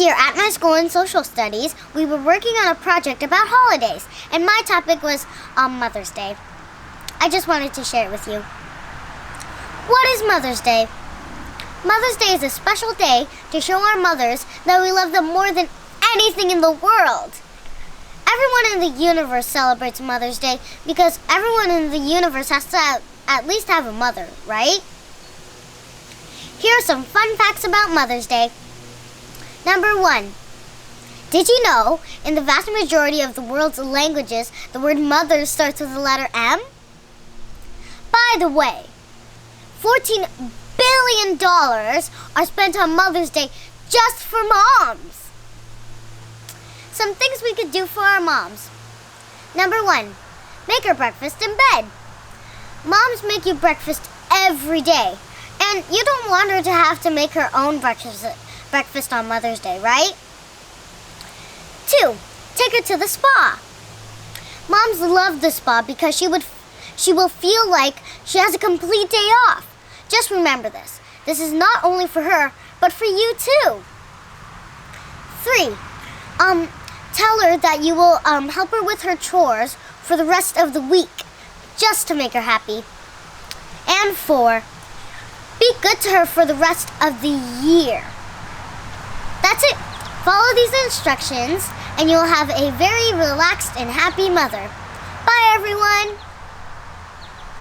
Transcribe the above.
year at my school in social studies, we were working on a project about holidays, and my topic was Mother's Day. I just wanted to share it with you. What is Mother's Day? Mother's Day is a special day to show our mothers that we love them more than anything in the world. Everyone in the universe celebrates Mother's Day because everyone in the universe has to at least have a mother, right? Here are some fun facts about Mother's Day. Number 1. Did you know, in the vast majority of the world's languages, the word mother starts with the letter M? By the way, $14 billion are spent on Mother's Day just for moms. Some things we could do for our moms. Number 1, make her breakfast in bed. Moms make you breakfast every day, and you don't want her to have to make her own breakfast on Mother's Day, right? 2, take her to the spa. Moms love the spa because she will feel like she has a complete day off. Just remember this. This is not only for her, but for you too. 3, tell her that you will help her with her chores for the rest of the week, just to make her happy. And 4, be good to her for the rest of the year. That's it. Follow these instructions, and you'll have a very relaxed and happy mother. Bye, everyone.